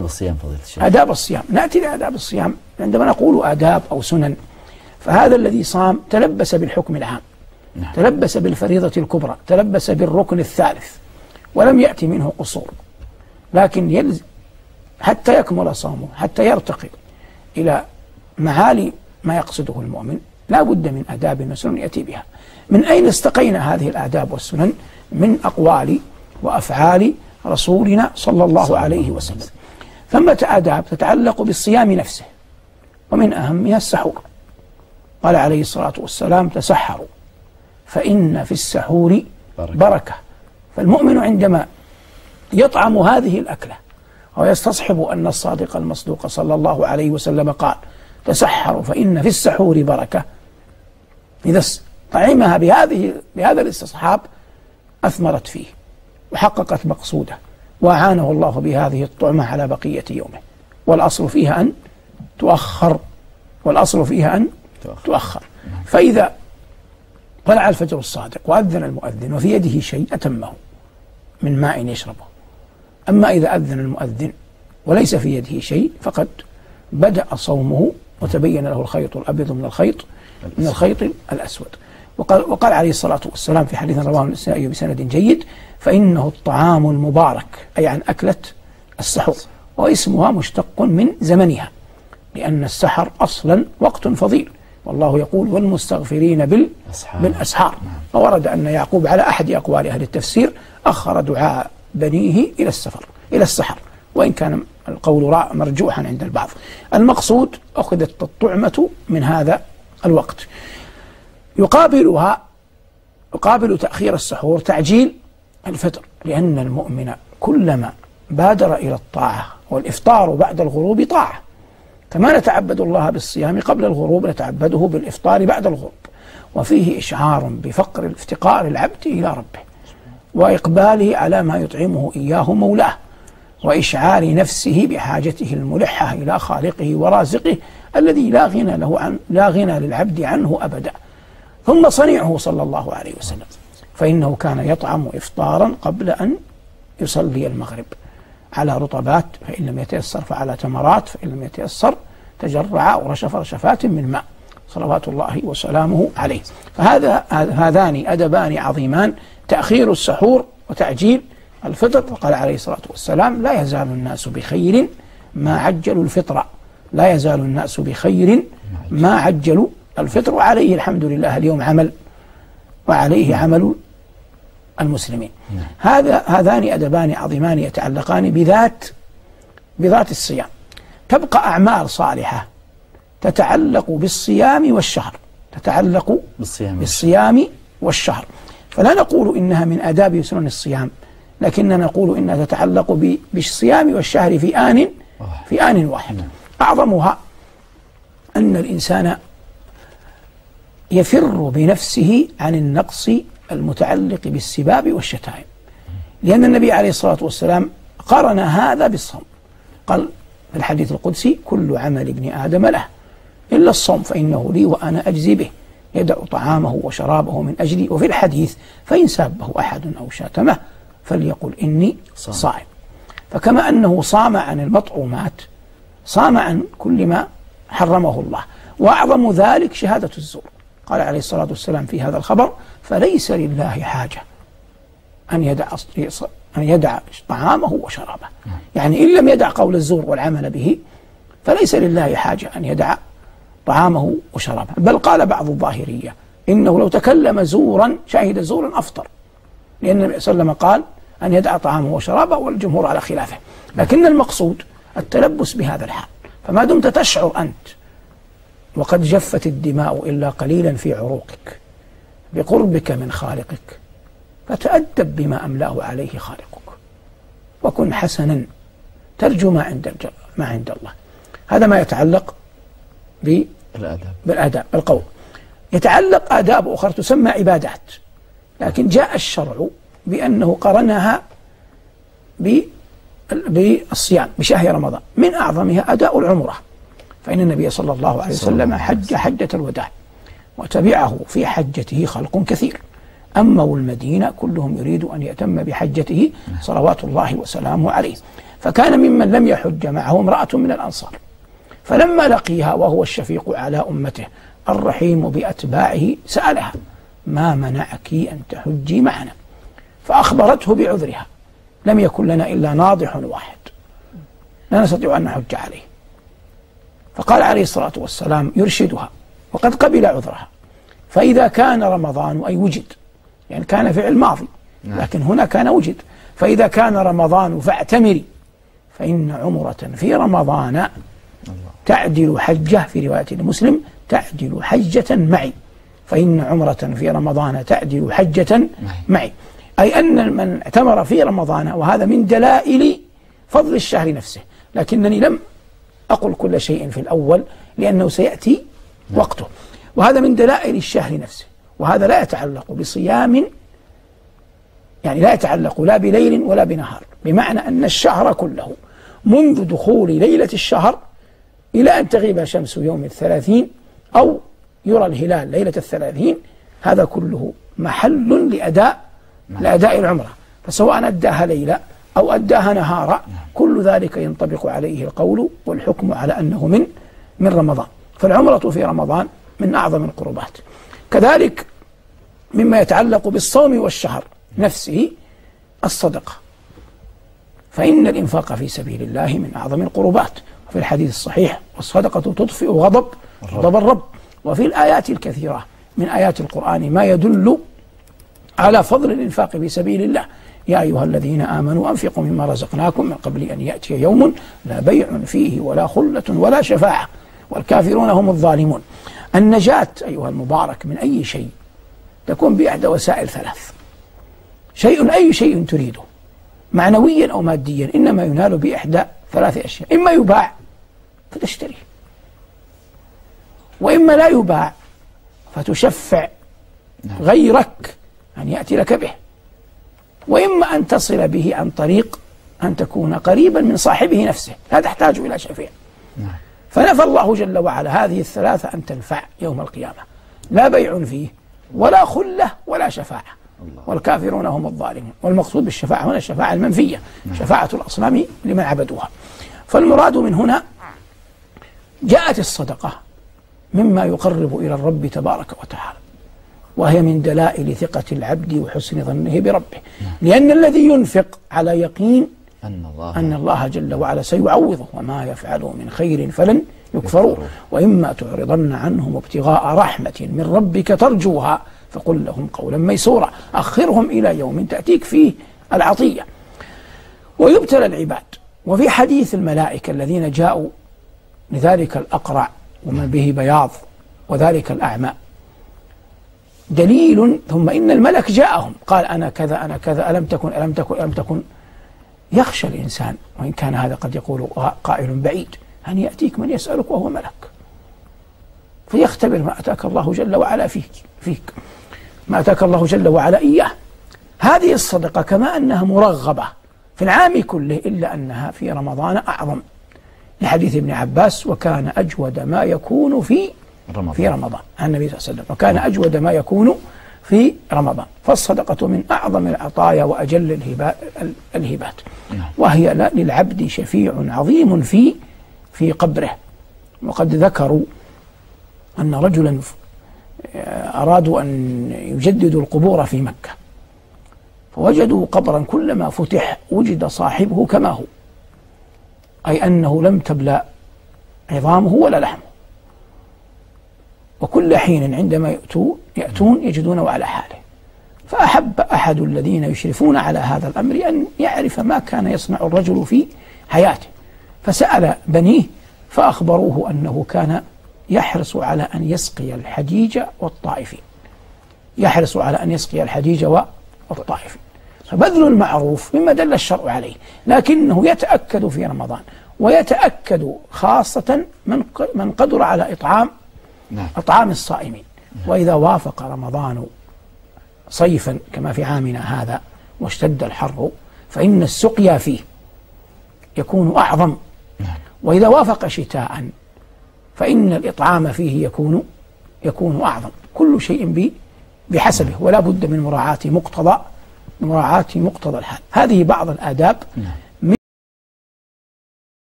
الصيام فضيلة الشيخ. آداب الصيام، نأتي لآداب الصيام. عندما نقول آداب أو سنن، فهذا الذي صام تلبس بالحكم العام، تلبس بالفريضة الكبرى، تلبس بالركن الثالث، ولم يأتي منه قصور، لكن حتى يكمل صومه، حتى يرتقي إلى معالي ما يقصده المؤمن، لا بد من آداب وسنن يأتي بها. من أين استقينا هذه الآداب والسنن؟ من أقوال وأفعال رسولنا صلى الله عليه وسلم. ثمة آداب تتعلق بالصيام نفسه، ومن أهمها السحور. قال عليه الصلاة والسلام: تسحروا فإن في السحور بركة. فالمؤمن عندما يطعم هذه الأكلة ويستصحب أن الصادق المصدوق صلى الله عليه وسلم قال: تسحروا فإن في السحور بركة، إذا طعمها بهذا الاستصحاب أثمرت فيه وحققت مقصوده، وأعانه الله بهذه الطعمة على بقية يومه. والأصل فيها أن تؤخر، والأصل فيها أن تؤخر. فإذا طلع الفجر الصادق وأذن المؤذن وفي يده شيء أتمه من ماء يشربه. أما إذا أذن المؤذن وليس في يده شيء فقد بدأ صومه وتبين له الخيط الأبيض من الخيط الأسود. وقال عليه الصلاة والسلام في حديث رواه النسائي بسند جيد: فإنه الطعام المبارك، أي عن أكلة السحور، واسمها مشتق من زمنها، لأن السحر أصلا وقت فضيل، والله يقول: والمستغفرين بالأسحار. وورد أن يعقوب على أحد أقوال أهل التفسير أخر دعاء بنيه إلى السحر، وإن كان القول مرجوحا عند البعض. المقصود أخذت الطعمة من هذا الوقت. يقابل تأخير السحور تعجيل الفطر، لأن المؤمن كلما بادر إلى الطاعة، والإفطار بعد الغروب طاعة، كما نتعبد الله بالصيام قبل الغروب نتعبده بالإفطار بعد الغروب، وفيه إشعار بفقر الافتقار العبد إلى ربه، وإقباله على ما يطعمه إياه مولاه، وإشعار نفسه بحاجته الملحة إلى خالقه ورازقه الذي لا غنى للعبد عنه أبدا. ثم صنيعه صلى الله عليه وسلم، فإنه كان يطعم إفطارا قبل أن يصلي المغرب على رطبات، فإن لم يتيسر فعلى تمرات، فإن لم يتيسر تجرع ورشف رشفات من ماء صلوات الله وسلامه عليه. هذان أدبان عظيمان: تأخير السحور وتعجيل الفطر. وقال عليه الصلاة والسلام: لا يزال الناس بخير ما عجلوا الفطر، لا يزال الناس بخير ما عجلوا الفطر. وعليه الحمد لله اليوم عمل، وعليه عمل المسلمين. هذان أدبان عظيمان يتعلقان بذات الصيام. تبقى أعمال صالحة تتعلق بالصيام والشهر، تتعلق بالصيام والشهر. فلا نقول إنها من آداب وسنن الصيام، لكننا نقول إنها تتعلق بالصيام والشهر في آن واحد. أعظمها أن الإنسان يفر بنفسه عن النقص المتعلق بالسباب والشتائم، لأن النبي عليه الصلاة والسلام قارن هذا بالصوم. قال في الحديث القدسي: كل عمل ابن آدم له إلا الصوم فإنه لي وأنا أجزي به، يدع طعامه وشرابه من أجلي. وفي الحديث: فإن سابه أحد أو شاتمه فليقل إني صائم. فكما أنه صام عن المطعومات صام عن كل ما حرمه الله. وأعظم ذلك شهادة الزور. قال عليه الصلاة والسلام في هذا الخبر: فليس لله حاجة أن يدع طعامه وشرابه. يعني إن لم يدع قول الزور والعمل به فليس لله حاجة أن يدع طعامه وشرابه. بل قال بعض الظاهرية إنه لو تكلم زورا شهد زورا أفطر، لأن النبي صلى الله عليه وسلم قال أن يدع طعامه وشرابه، والجمهور على خلافه. لكن المقصود التلبس بهذا الحال. فما دمت تشعر أنت وقد جفت الدماء إلا قليلا في عروقك بقربك من خالقك، فتأدب بما أملاه عليه خالقك، وكن حسنا ترجو ما عند الله. هذا ما يتعلق بالآداب. القول يتعلق آداب أخرى تسمى عبادات، لكن جاء الشرع بأنه قرنها بالصيام بشهر رمضان. من أعظمها أداء العمرة، فإن النبي صلى الله عليه وسلم حج حجة الوداع، وتبعه في حجته خلق كثير، أما المدينة كلهم يريد أن يتم بحجته صلوات الله وسلامه عليه. فكان ممن لم يحج معه امرأة من الأنصار، فلما لقيها وهو الشفيق على أمته الرحيم بأتباعه سألها: ما منعك أن تحجي معنا؟ فأخبرته بعذرها: لم يكن لنا إلا ناضح واحد لا نستطيع أن نحج عليه. فقال عليه الصلاة والسلام يرشدها وقد قبل عذرها: فإذا كان رمضان، أي وجد، يعني كان فعل ماضي لكن هنا كان وجد، فإذا كان رمضان فاعتمري، فإن عمرة في رمضان تعدل حجة، في رواية لمسلم تعدل حجة معي، فإن عمرة في رمضان تعدل حجة معي، أي أن من اعتمر في رمضان، وهذا من دلائل فضل الشهر نفسه، لكنني لم أقل كل شيء في الأول لأنه سيأتي وقته، وهذا من دلائل الشهر نفسه، وهذا لا يتعلق بصيام، يعني لا يتعلق لا بليل ولا بنهار، بمعنى أن الشهر كله منذ دخول ليلة الشهر إلى أن تغيب شمس يوم 30 أو يرى الهلال ليلة 30، هذا كله محل لأداء العمرة، فسواء أداها ليلة أو أداها نهارا كل ذلك ينطبق عليه القول والحكم على أنه من رمضان. فالعمرة في رمضان من أعظم القربات. كذلك مما يتعلق بالصوم والشهر نفسه الصدقة، فإن الإنفاق في سبيل الله من أعظم القربات، وفي الحديث الصحيح: والصدقة تطفئ غضب الرب. وفي الآيات الكثيرة من آيات القرآن ما يدل على فضل الإنفاق في سبيل الله: يا أيها الذين آمنوا أنفقوا مما رزقناكم من قبل أن يأتي يوم لا بيع فيه ولا خلة ولا شفاعة والكافرون هم الظالمون. النجاة أيها المبارك من أي شيء تكون بإحدى وسائل ثلاث: أي شيء تريده معنويا أو ماديا إنما ينال بإحدى ثلاث أشياء: إما يباع فتشتريه، وإما لا يباع فتشفع غيرك أن يأتي لك به، وإما أن تصل به عن طريق أن تكون قريبا من صاحبه نفسه لا تحتاج إلى شفيع. فنفى الله جل وعلا هذه الثلاثة أن تنفع يوم القيامة: لا بيع فيه ولا خلة ولا شفاعة والكافرون هم الظالمون. والمقصود بالشفاعة هنا الشفاعة المنفية، شفاعة الأصنام لمن عبدوها. فالمراد من هنا جاءت الصدقة مما يقرب إلى الرب تبارك وتعالى، وهي من دلائل ثقة العبد وحسن ظنه بربه، لأن الذي ينفق على يقين أن الله جل وعلا سيعوضه، وما يفعله من خير فلن يكفروه، وإما تعرضن عنهم ابتغاء رحمة من ربك ترجوها فقل لهم قولا ميسورا، أخرهم إلى يوم تأتيك فيه العطية. ويبتلى العباد. وفي حديث الملائكة الذين جاءوا لذلك الأقرع ومن به بياض وذلك الأعمى دليل، ثم إن الملك جاءهم قال: أنا كذا أنا كذا، ألم تكن. يخشى الإنسان، وإن كان هذا قد يقول قائل بعيد، أن يأتيك من يسألك وهو ملك فيختبر ما أتاك الله جل وعلا فيك ما أتاك الله جل وعلا إياه. هذه الصدقة كما أنها مرغبة في العام كله إلا أنها في رمضان أعظم، لحديث ابن عباس: وكان أجود ما يكون في رمضان عن النبي صلى الله عليه وسلم، وكان أجود ما يكون في رمضان. فالصدقة من أعظم العطايا وأجل الهبات، وهي للعبد شفيع عظيم في قبره. وقد ذكروا أن رجلا أرادوا أن يجددوا القبور في مكة، فوجدوا قبرا كلما فتح وجد صاحبه كما هو، أي أنه لم تبلى عظامه ولا لحمه، وكل حين عندما يأتون يجدونه على حاله. فأحب أحد الذين يشرفون على هذا الأمر أن يعرف ما كان يصنع الرجل في حياته، فسأل بنيه فأخبروه أنه كان يحرص على أن يسقي الحجيج والطائفين، فبذل المعروف مما دل الشرع عليه، لكنه يتأكد في رمضان، ويتأكد خاصة من قدر على إطعام الصائمين. وإذا وافق رمضان صيفا كما في عامنا هذا واشتد الحر فإن السقيا فيه يكون أعظم، وإذا وافق شتاء فإن الإطعام فيه يكون أعظم. كل شيء بحسبه، ولا بد من مراعاة مقتضى الحال. هذه بعض الآداب